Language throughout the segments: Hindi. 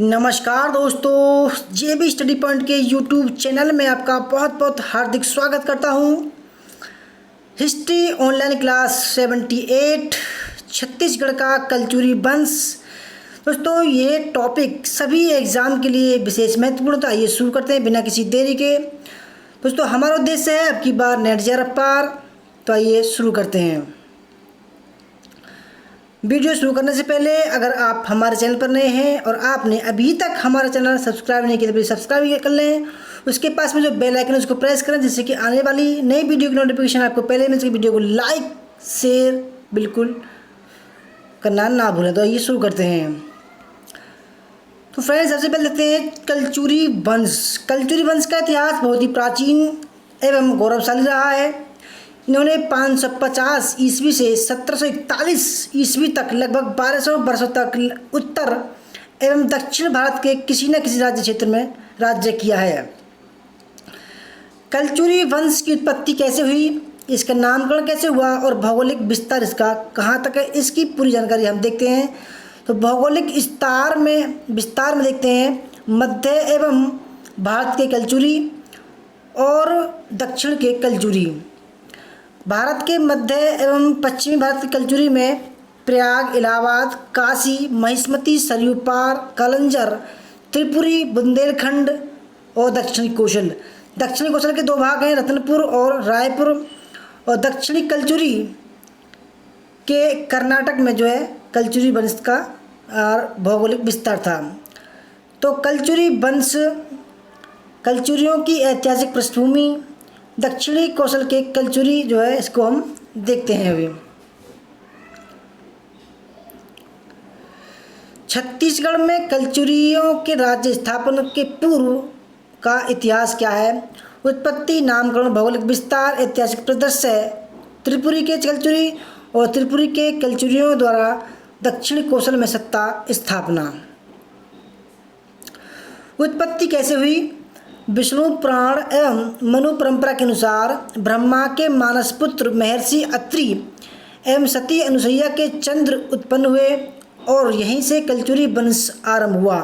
नमस्कार दोस्तों, JB स्टडी पॉइंट के यूट्यूब चैनल में आपका बहुत बहुत हार्दिक स्वागत करता हूं। हिस्ट्री ऑनलाइन क्लास 78 छत्तीसगढ़ का कलचुरी वंश। दोस्तों, ये टॉपिक सभी एग्ज़ाम के लिए विशेष महत्वपूर्ण था। आइए शुरू करते हैं बिना किसी देरी के। दोस्तों, हमारा उद्देश्य है अब की बार नेट ज़रा पार। तो आइए शुरू करते हैं। वीडियो शुरू करने से पहले अगर आप हमारे चैनल पर नए हैं और आपने अभी तक हमारा चैनल सब्सक्राइब नहीं किया तो प्लीज़ सब्सक्राइब कर लें। उसके पास में जो बेल आइकन है उसको प्रेस करें, जिससे कि आने वाली नई वीडियो की नोटिफिकेशन आपको पहले मिल सके। वीडियो को लाइक शेयर बिल्कुल करना ना भूलें। तो ये शुरू करते हैं। तो फ्रेंड्स, सबसे पहले देखते हैं कलचुरी वंश। कलचुरी वंश का इतिहास बहुत ही प्राचीन एवं गौरवशाली रहा है। इन्होंने 550 ईस्वी से 1741 ईस्वी तक लगभग 1200 वर्षों तक उत्तर एवं दक्षिण भारत के किसी न किसी राज्य क्षेत्र में राज्य किया है। कलचुरी वंश की उत्पत्ति कैसे हुई, इसका नामकरण कैसे हुआ और भौगोलिक विस्तार इसका कहाँ तक है, इसकी पूरी जानकारी हम देखते हैं। तो भौगोलिक विस्तार में देखते हैं मध्य एवं भारत के कलचुरी और दक्षिण के कलचुरी। भारत के मध्य एवं पश्चिमी भारत की कलचुरी में प्रयाग, इलाहाबाद, काशी, महिष्मती, सरयू पार, कलंजर, त्रिपुरी, बुंदेलखंड और दक्षिणी कौशल। दक्षिणी कौशल के दो भाग हैं, रतनपुर और रायपुर। और दक्षिणी कलचुरी के कर्नाटक में जो है कलचुरी वंश का भौगोलिक विस्तार था। तो कलचुरी वंश, कलचुरियों की ऐतिहासिक पृष्ठभूमि, दक्षिणी कौशल के कलचुरी जो है इसको हम देखते हैं अभी। छत्तीसगढ़ में कलचुरियों के राज्य स्थापना के पूर्व का इतिहास क्या है। उत्पत्ति, नामकरण, भौगोलिक विस्तार, ऐतिहासिक परिदृश्य। त्रिपुरी के कलचुरी और त्रिपुरी के कलचुरियों द्वारा दक्षिणी कौशल में सत्ता स्थापना। उत्पत्ति कैसे हुई। विष्णु पुराण एवं मनु परंपरा के अनुसार ब्रह्मा के मानस पुत्र महर्षि अत्रि एवं सती अनुसुईया के चंद्र उत्पन्न हुए और यहीं से कलचुरी वंश आरंभ हुआ।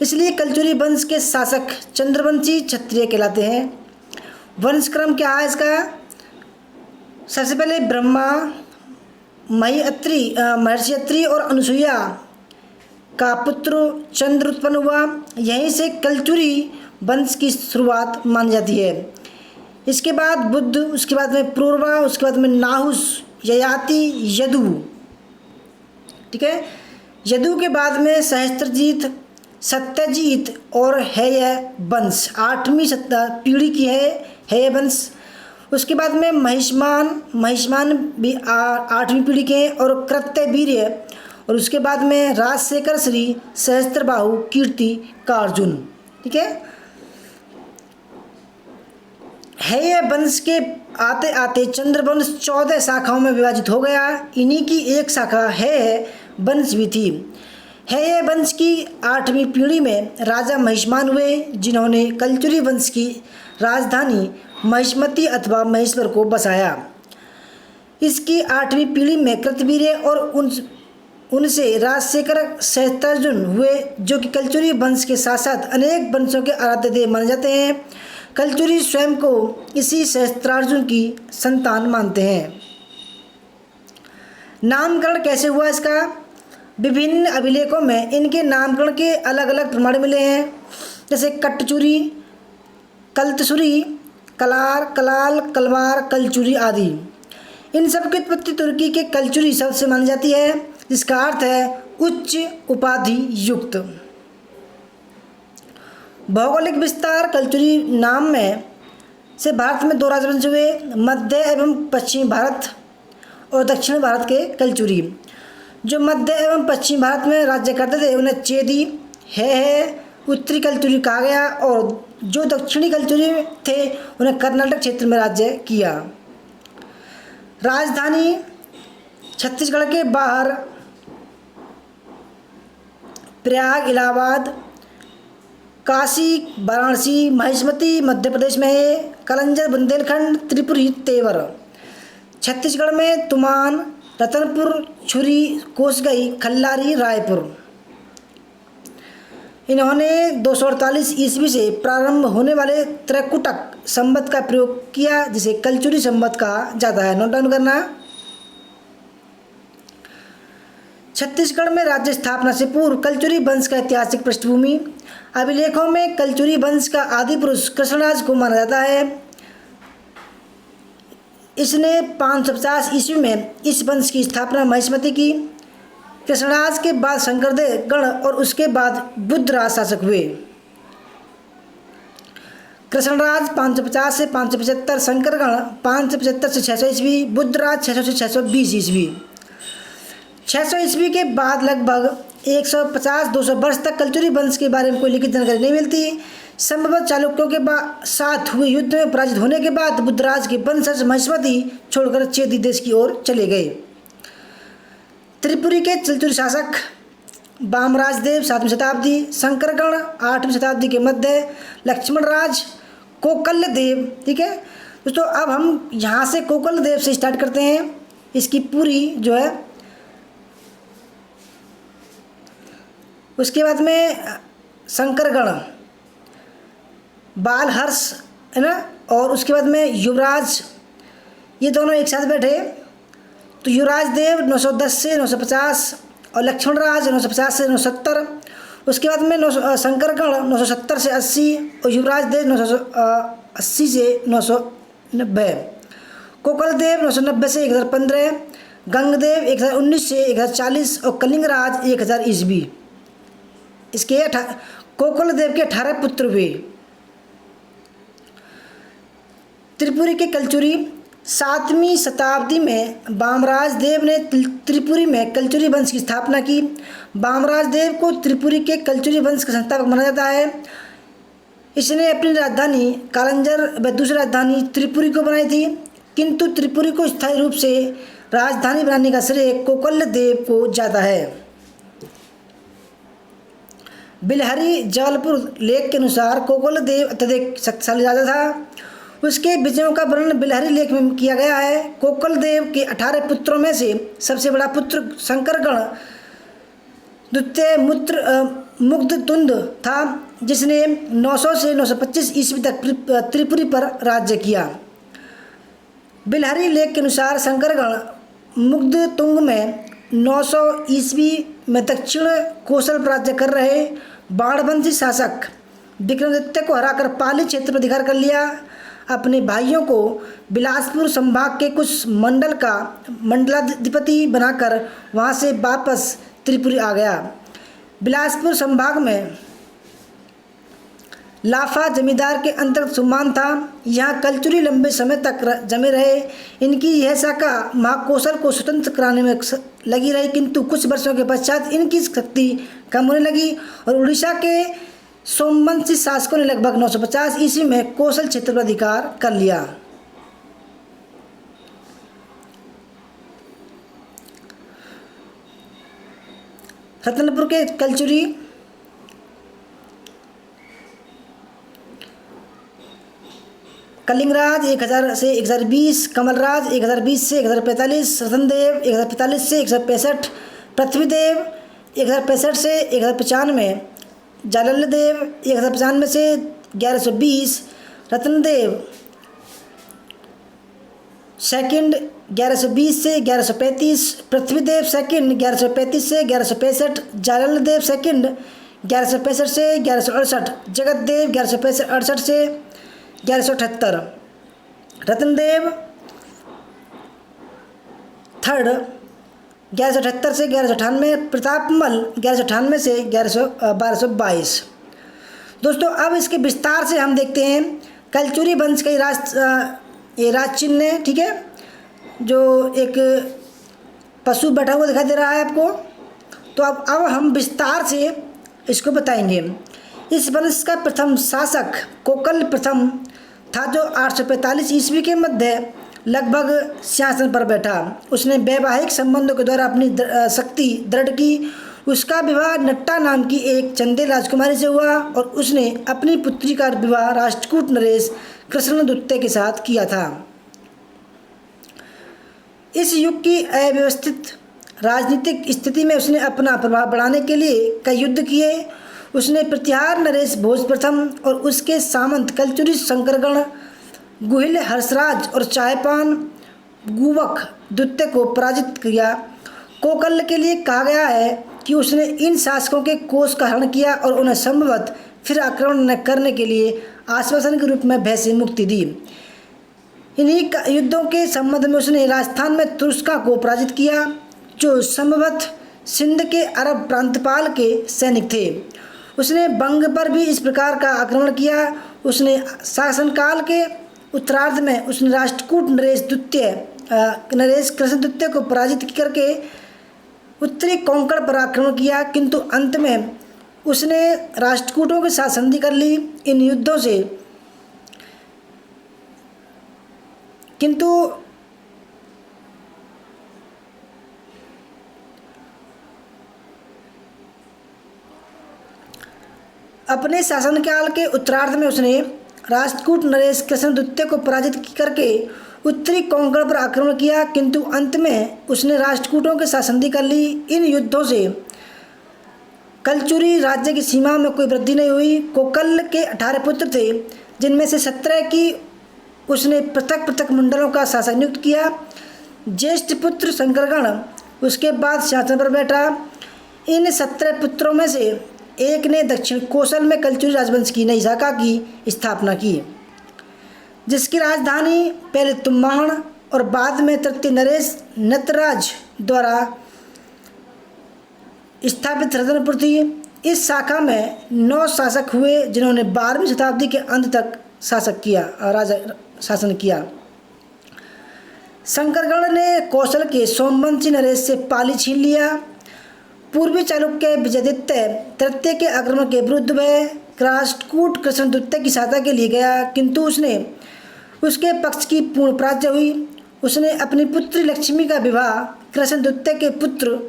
इसलिए कलचुरी वंश के शासक चंद्रवंशी क्षत्रिय कहलाते हैं। वंशक्रम क्या है इसका। सबसे पहले ब्रह्मा, महर्षि अत्रि और अनुसुईया का पुत्र चंद्र उत्पन्न हुआ। यहीं से कलचुरी वंश की शुरुआत मानी जाती है। इसके बाद बुद्ध, उसके बाद में पूर्वा, उसके बाद में नाहुस, ययाति, यदु। ठीक है। यदु के बाद में सहस्त्रजीत, सत्यजीत और हेय वंश 8वीं पीढ़ी की है हेय वंश। उसके बाद में महिष्मान भी 8वीं पीढ़ी के हैं और कृत्यवीर्य। और उसके बाद में राजशेखर श्री, सहस्त्रबाहु, कीर्ति का अर्जुन। ठीक है। हेय वंश के आते आते चंद्रवंश 14 शाखाओं में विभाजित हो गया। इन्हीं की एक शाखा हेय वंश भी थी। हेय वंश की 8वीं पीढ़ी में राजा महिष्मान हुए, जिन्होंने कलचुरी वंश की राजधानी महिष्मती अथवा महेश्वर को बसाया। इसकी 8वीं पीढ़ी में कृतवीर्य और उनसे राजशेखर सहस्त्रार्जुन हुए, जो कि कलचुरी वंश के साथ साथ अनेक वंशों के आराध्य देव माने जाते हैं। कलचुरी स्वयं को इसी सहस्त्रार्जुन की संतान मानते हैं। नामकरण कैसे हुआ इसका। विभिन्न अभिलेखों में इनके नामकरण के अलग अलग प्रमाण मिले हैं, जैसे कटचुरी, कल्तसुरी, कलार, कलाल, कलवार, कलचुरी आदि। इन सब की उत्पत्ति तुर्की के कलचुरी शब्द से मानी जाती है, जिसका अर्थ है उच्च उपाधि युक्त। भौगोलिक विस्तार। कलचुरी नाम में से भारत में 2 राजवंश हुए, मध्य एवं पश्चिमी भारत और दक्षिण भारत के कलचुरी। जो मध्य एवं पश्चिमी भारत में राज्य करते थे उन्हें चेदी, है उत्तरी कलचुरी कहा गया, और जो दक्षिणी कलचुरी थे उन्हें कर्नाटक क्षेत्र में राज्य किया। राजधानी। छत्तीसगढ़ के बाहर प्रयाग, इलाहाबाद, काशी, वाराणसी, महिष्मती मध्य प्रदेश में है। कलंजर बुंदेलखंड, त्रिपुरी तेवर। छत्तीसगढ़ में तुमान, रतनपुर, छुरी, कोसगई, खल्लारी, रायपुर। इन्होंने 248 ईस्वी से प्रारंभ होने वाले त्रैकुटक संवत का प्रयोग किया, जिसे कलचुरी संवत कहा जाता है। नोट डाउन करना। छत्तीसगढ़ में राज्य स्थापना से पूर्व कलचुरी वंश का ऐतिहासिक पृष्ठभूमि। अभिलेखों में कलचुरी वंश का आदि पुरुष कृष्णराज को माना जाता है। इसने 550 ईस्वी में इस वंश की स्थापना महिष्मति की। कृष्णराज के बाद शंकरदेव गण और उसके बाद बुद्धराज शासक हुए। कृष्णराज 550 से 575, शंकरगण 575 से 600 ईस्वी, बुद्धराज 600 से 620 ईस्वी। 600 ईस्वी के बाद लगभग 150-200 वर्ष तक कलचुरी वंश के बारे में कोई लिखित जानकारी नहीं मिलती। संभवतः चालुक्यों के साथ हुए युद्ध में पराजित होने के बाद बुद्धराज के वंशज महिष्मति छोड़कर चेदी देश की ओर चले गए। त्रिपुरी के कलचुरी शासक वामराज देव 7वीं शताब्दी, शंकरगण 8वीं शताब्दी के मध्य, लक्ष्मण राज, कोकल्य देव। ठीक है दोस्तों, अब हम यहाँ से कोकल्य देव से स्टार्ट करते हैं। इसकी पूरी जो है, उसके बाद में शंकरगण, बालहर्ष है ना, और उसके बाद में युवराज, ये दोनों एक साथ बैठे। तो युवराज देव 910 से 950 और लक्ष्मण राज 950 से 970। उसके बाद में शंकरगण 970 से 80 और युवराज देव 980 से 990। कोकल देव 990 से 1015, गंगदेव 1019 से 1040 और कलिंगराज 1000 ईस्वी। इसके कोकल देव के 18 पुत्र हुए। त्रिपुरी के कलचुरी 7वीं शताब्दी में वामराज देव ने त्रिपुरी में कलचुरी वंश की स्थापना की। वामराज देव को त्रिपुरी के कलचुरी वंश का संस्थापक माना जाता है। इसने अपनी राजधानी कालंजर व दूसरी राजधानी त्रिपुरी को बनाई थी, किंतु त्रिपुरी को स्थायी रूप से राजधानी बनाने का श्रेय कोकल्य देव को जाता है। बिलहरी जबलपुर लेख के अनुसार कोकल्य देव अत्यधिक शक्तिशाली राजा था। उसके विजयों का वर्णन बिलहरी लेख में किया गया है। कोकल देव के 18 पुत्रों में से सबसे बड़ा पुत्र शंकरगण द्वितीय मुग्धतुंड था, जिसने 900 से 925 ईस्वी तक त्रिपुरी पर राज्य किया। बिलहरी लेख के अनुसार शंकरगण मुग्धतुंग में 900 ईस्वी में दक्षिण कौशल पर राज्य कर रहे बाणवंशी शासक विक्रमादित्य को हराकर पाली क्षेत्र पर अधिकार कर लिया। अपने भाइयों को बिलासपुर संभाग के कुछ मंडल का मंडलाधिपति बनाकर वहां से वापस त्रिपुरी आ गया। बिलासपुर संभाग में लाफा जमींदार के अंतर्गत सुमान था। यहाँ कलचुरी लंबे समय तक जमे रहे। इनकी यह शाखा महाकौशल को स्वतंत्र कराने में लगी रही, किंतु कुछ वर्षों के पश्चात इनकी शक्ति कम होने लगी और उड़ीसा के सोमवंशी शासकों ने लगभग 950 ईस्वी में कौशल क्षेत्र पर अधिकार कर लिया। रतनपुर के कलचुरी कलिंगराज 1000 से 1020, कमलराज 1020 से 1045, रतनदेव 1045 से 1065, पृथ्वीदेव 1065 से 1095, जालल्लदेव 1095 से 1120, रत्नदेव सेकंड 1120 से 1135, पृथ्वीदेव सेकंड 1135 से 1165, जालल्लदेव सेकंड 1165 से 1168, जगतदेव 1168 से 1178, रत्नदेव थर्ड 1178 से 1198, प्रतापमल 1198 से 1222। दोस्तों अब इसके विस्तार से हम देखते हैं कलचुरी वंश का ये राज चिन्ह है। ठीक है, जो एक पशु बैठा हुआ दिखाई दे रहा है आपको। तो अब हम विस्तार से इसको बताएंगे। इस वंश का प्रथम शासक कोकल प्रथम था, जो 845 ईस्वी के मध्य लगभग सिंहासन पर बैठा। उसने वैवाहिक संबंधों के द्वारा अपनी शक्ति दृढ़ की। उसका विवाह नट्टा नाम की एक चंदेल राजकुमारी से हुआ और उसने अपनी पुत्री का विवाह राष्ट्रकूट नरेश कृष्णद्वितीय के साथ किया था। इस युग की अव्यवस्थित राजनीतिक स्थिति में उसने अपना प्रभाव बढ़ाने के लिए कई युद्ध किए। उसने प्रतिहार नरेश भोज प्रथम और उसके सामंत कलचुरी शंकरगण गुहिल हर्षराज और चायपान गुवक द्वितीय को पराजित किया। कोकल के लिए कहा गया है कि उसने इन शासकों के कोष का हरण किया और उन्हें संभवतः फिर आक्रमण न करने के लिए आश्वासन के रूप में भय से मुक्ति दी। इन्हीं युद्धों के संबंध में उसने राजस्थान में तुर्स्का को पराजित किया, जो संभवतः सिंध के अरब प्रांतपाल के सैनिक थे। उसने बंग पर भी इस प्रकार का आक्रमण किया। उसने शासनकाल के उत्तरार्ध में उसने राष्ट्रकूट नरेश कृष्ण द्वितीय को पराजित करके उत्तरी कोंकण पर आक्रमण किया, किंतु अंत में उसने राष्ट्रकूटों के साथ संधि कर ली। इन युद्धों से किंतु अपने शासनकाल के उत्तरार्ध में उसने राष्ट्रकूट नरेश कृष्ण द्वितीय को पराजित करके उत्तरी कोंकण पर आक्रमण किया, किंतु अंत में उसने राष्ट्रकूटों के साथ संधि कर ली। इन युद्धों से कलचुरी राज्य की सीमा में कोई वृद्धि नहीं हुई। कोकल के 18 पुत्र थे, जिनमें से 17 की उसने पृथक पृथक मंडलों का शासक नियुक्त किया। ज्येष्ठ पुत्र शंकरगण उसके बाद शासन पर बैठा। इन 17 पुत्रों में से एक ने दक्षिण कौशल में कलचुरी राजवंश की नई शाखा की स्थापना की, जिसकी राजधानी पहले तुम्बाहन और बाद में तृतीय नरेश नटराज द्वारा स्थापित रतनपुर थी। इस शाखा में 9 शासक हुए, जिन्होंने 12वीं शताब्दी के अंत तक शासन किया। शंकरगढ़ ने कौशल के सोमवंशी नरेश से पाली छीन लिया। पूर्वी चालुक्य विजयादित्य तृतीय के आक्रमण के विरुद्ध वह राष्ट्रकूट कृष्ण द्वितीय की सहायता के लिए गया, किंतु उसके पक्ष की पूर्ण पराजय हुई। उसने अपनी पुत्री लक्ष्मी का विवाह कृष्ण द्वितीय के पुत्र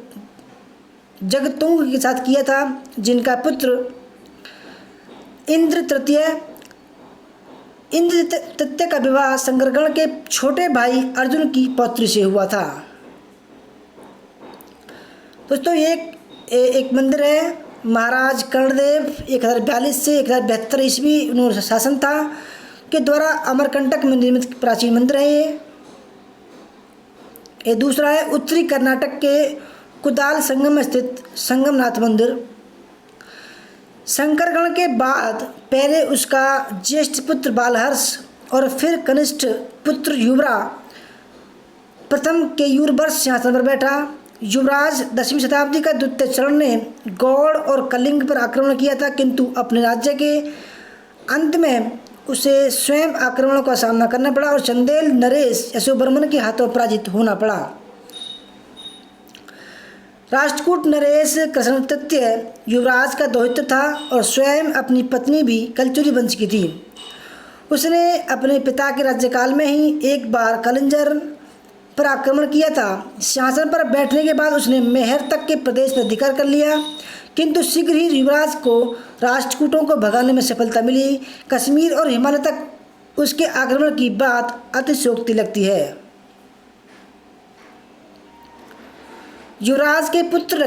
जगतुंग के साथ किया था, जिनका पुत्र इंद्र तृतीय का विवाह शंकरगढ़ के छोटे भाई अर्जुन की पौत्री से हुआ था। दोस्तों एक मंदिर है, महाराज कर्णदेव 1042 से 1072 ईस्वी उन्होंने शासन था के द्वारा अमरकंटक में निर्मित प्राचीन मंदिर है। ये दूसरा है उत्तरी कर्नाटक के कुदाल संगम में स्थित संगमनाथ मंदिर। शंकरगढ़ के बाद पहले उसका ज्येष्ठ पुत्र बालहर्ष और फिर कनिष्ठ पुत्र युवरा प्रथम केयूरवर्ष सिंहासन पर बैठा। युवराज 10वीं शताब्दी का द्वितीय चरण ने गौड़ और कलिंग पर आक्रमण किया था, किंतु अपने राज्य के अंत में उसे स्वयं आक्रमणों का सामना करना पड़ा और चंदेल नरेश यशोवर्मन के हाथों पराजित होना पड़ा। राष्ट्रकूट नरेश कृष्ण तृतीय युवराज का दौहित्र था और स्वयं अपनी पत्नी भी कलचुरी वंश की थी। उसने अपने पिता के राज्यकाल में ही एक बार कलिंजर पर आक्रमण किया था। सिंहासन पर बैठने के बाद उसने मेहर तक के प्रदेश पर अधिकार कर लिया, किंतु शीघ्र ही युवराज को राष्ट्रकूटों को भगाने में सफलता मिली। कश्मीर और हिमालय तक उसके आक्रमण की बात अतिशयोक्ति लगती है। युवराज के पुत्र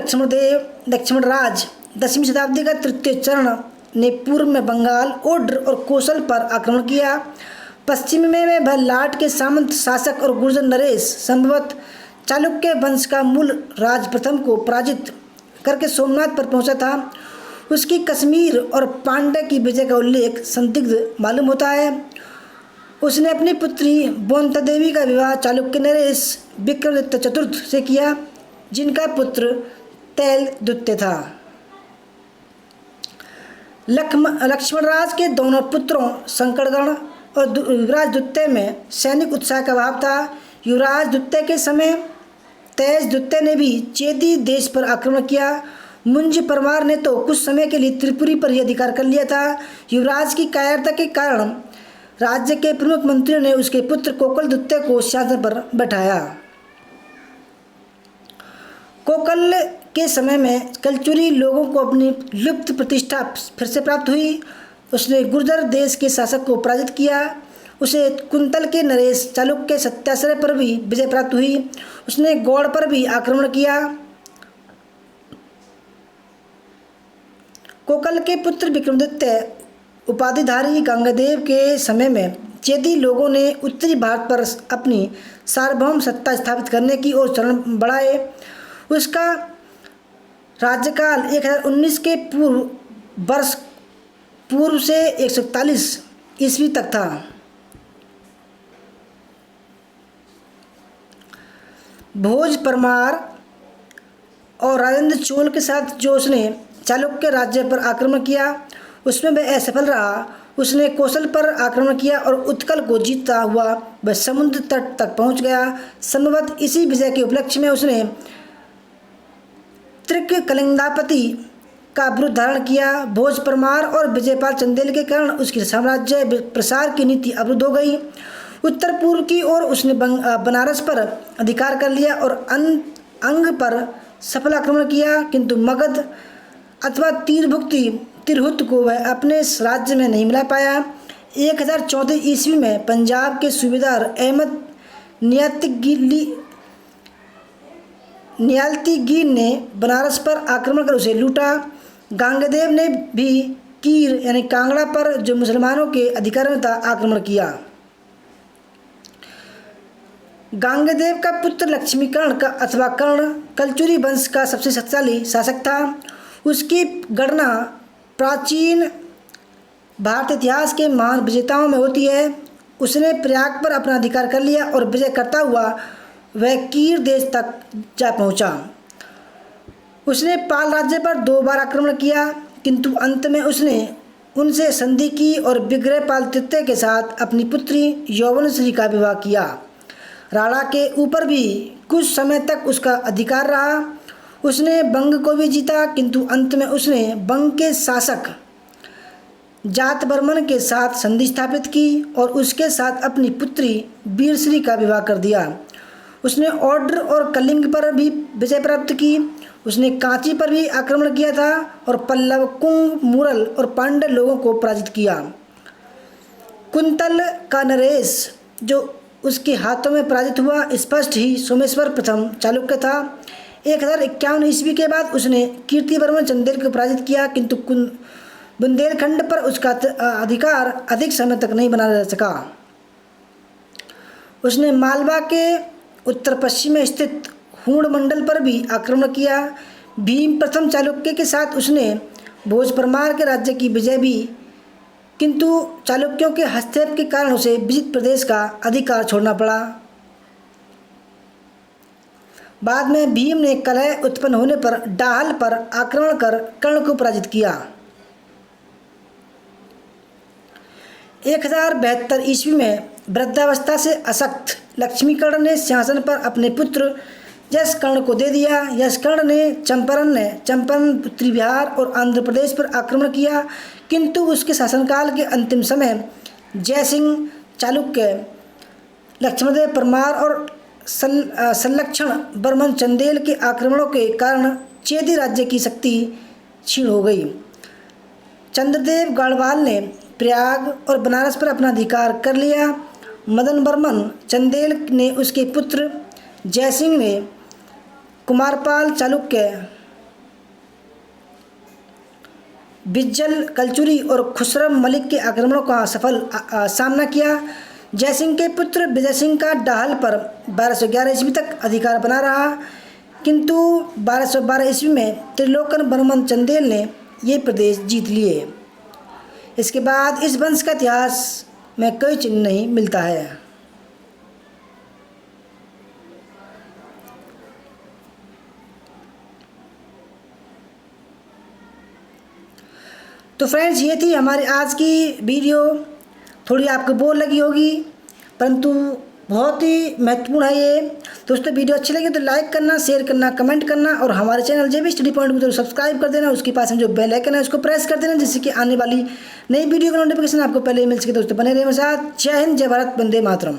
लक्ष्मणराज 10वीं शताब्दी का तृतीय चरण ने पूर्व में बंगाल, ओड्र और कौशल पर आक्रमण किया। पश्चिम में वह लाट के सामंत शासक और गुर्जर नरेश संभवतः चालुक्य वंश का मूल राज प्रथम को पराजित करके सोमनाथ पर पहुंचा था। उसकी कश्मीर और पांड्य की विजय का उल्लेख संदिग्ध मालूम होता है। उसने अपनी पुत्री बोंता देवी का विवाह चालुक्य नरेश विक्रमादित्य चतुर्थ से किया, जिनका पुत्र तैल द्वितीय था। लक्ष्मणराज के दोनों पुत्रों शंकरगढ़ और युवराज द्वितीय में सैनिक उत्साह का अभाव था। युवराज द्वितीय के समय तेज द्वितीय ने भी चेदी देश पर आक्रमण किया। मुंज परमार ने तो कुछ समय के लिए त्रिपुरी पर ही अधिकार कर लिया था। युवराज की कायरता के कारण राज्य के प्रमुख मंत्रियों ने उसके पुत्र कोकल द्वितीय को सिंहासन पर बैठाया। कोकल के समय में कलचुरी लोगों को अपनी लुप्त प्रतिष्ठा फिर से प्राप्त हुई। उसने गुर्जर देश के शासक को पराजित किया। उसे कुंतल के नरेश चालुक्य सत्याश्रय पर भी विजय प्राप्त हुई। उसने गौड़ पर भी आक्रमण किया कोकल के पुत्र विक्रमादित्य उपाधिधारी गंगादेव के समय में चेदी लोगों ने उत्तरी भारत पर अपनी सार्वभौम सत्ता स्थापित करने की ओर चरण बढ़ाए। उसका राज्यकाल 1019 के पूर्व से 141 ईस्वी तक था। भोज परमार और राजेंद्र चोल के साथ जो उसने चालुक्य राज्य पर आक्रमण किया उसमें वह असफल रहा। उसने कौशल पर आक्रमण किया और उत्कल को जीतता हुआ वह समुद्र तट तक पहुंच गया। संभवतः इसी विजय के उपलक्ष्य में उसने त्रिक कलिंगापति का विरुद्ध धारण किया। भोज परमार और विजयपाल चंदेल के कारण उसकी साम्राज्य प्रसार की नीति अवरुद्ध हो गई। उत्तर पूर्व की ओर उसने बनारस पर अधिकार कर लिया और अंग पर सफल आक्रमण किया, किंतु मगध अथवा तिरहुत को वह अपने राज्य में नहीं मिला पाया। 1034 ईस्वी में पंजाब के सूबेदार अहमद नियालतीगीर ने बनारस पर आक्रमण कर उसे लूटा। गांगदेव ने भी कीर यानी कांगड़ा पर जो मुसलमानों के अधिकार में था आक्रमण किया। गांगदेव का पुत्र लक्ष्मीकर्ण का अथवा कर्ण कलचुरी वंश का सबसे शक्तिशाली शासक था। उसकी गणना प्राचीन भारत इतिहास के महान विजेताओं में होती है। उसने प्रयाग पर अपना अधिकार कर लिया और विजय करता हुआ वह कीर देश तक जा पहुंचा। उसने पाल राज्य पर 2 बार आक्रमण किया, किंतु अंत में उसने उनसे संधि की और विग्रहपाल तृतीय के साथ अपनी पुत्री यौवनश्री का विवाह किया। राणा के ऊपर भी कुछ समय तक उसका अधिकार रहा। उसने बंग को भी जीता, किंतु अंत में उसने बंग के शासक जातवर्मन के साथ संधि स्थापित की और उसके साथ अपनी पुत्री वीरश्री का विवाह कर दिया। उसने औड्र और कलिंग पर भी विजय प्राप्त की। उसने कांची पर भी आक्रमण किया था और पल्लव, कुंग, मुरल और पांड्य लोगों को पराजित किया। कुंतल का नरेश जो उसके हाथों में पराजित हुआ स्पष्ट ही सोमेश्वर प्रथम चालुक्य था। 1051 ईस्वी के बाद उसने कीर्तिवर्मन चंदेल को पराजित किया, किंतु बुंदेलखंड पर उसका अधिकार अधिक समय तक नहीं बना रह सका। उसने मालवा के उत्तर पश्चिम में स्थित हूण मंडल पर भी आक्रमण किया। भीम प्रथम चालुक्य के साथ उसने भोज परमार के राज्य की विजय भी, किंतु चालुक्यों के हस्तक्षेप के कारण उसे विजित प्रदेश का अधिकार छोड़ना पड़ा। बाद में भीम ने कलह उत्पन्न होने पर डाहल पर आक्रमण कर कर्ण को पराजित किया। 1072 ईस्वी में वृद्धावस्था से अशक्त लक्ष्मीकर्ण ने सिंहासन पर अपने पुत्र यशकर्ण को दे दिया। यशकर्ण ने चंपारण, उत्तरी बिहार और आंध्र प्रदेश पर आक्रमण किया, किंतु उसके शासनकाल के अंतिम समय जयसिंह चालुक्य, लक्ष्मणदेव परमार और संलक्षण वर्मन चंदेल के आक्रमणों के कारण चेदी राज्य की शक्ति क्षीण हो गई। चंद्रदेव गढ़वाल ने प्रयाग और बनारस पर अपना अधिकार कर लिया। मदन वर्मन चंदेल ने उसके पुत्र जयसिंह ने कुमारपाल चालुक्य, बिज्जल, कलचुरी और खुसरम मलिक के आक्रमणों का सफल सामना किया। जयसिंह के पुत्र विजय सिंह का डाहल पर 1211 ईस्वी तक अधिकार बना रहा, किंतु 1212 ईस्वी में त्रिलोकन वर्मन चंदेल ने ये प्रदेश जीत लिए। इसके बाद इस वंश का इतिहास में कोई चिन्ह नहीं मिलता है। तो फ्रेंड्स, ये थी हमारी आज की वीडियो। थोड़ी आपको बोर लगी होगी, परंतु बहुत ही महत्वपूर्ण है ये। दोस्तों, वीडियो अच्छी लगी तो लाइक करना, शेयर करना, कमेंट करना और हमारे चैनल जेबी स्टडी पॉइंट को तो सब्सक्राइब कर देना। उसके पास में जो बेल आइकन है उसको प्रेस कर देना, जिससे कि आने वाली नई वीडियो का नोटिफिकेशन आपको पहले मिल सके। दोस्तों, बने रहिए मेरे साथ। जय हिंद, जय भारत, वंदे मातरम।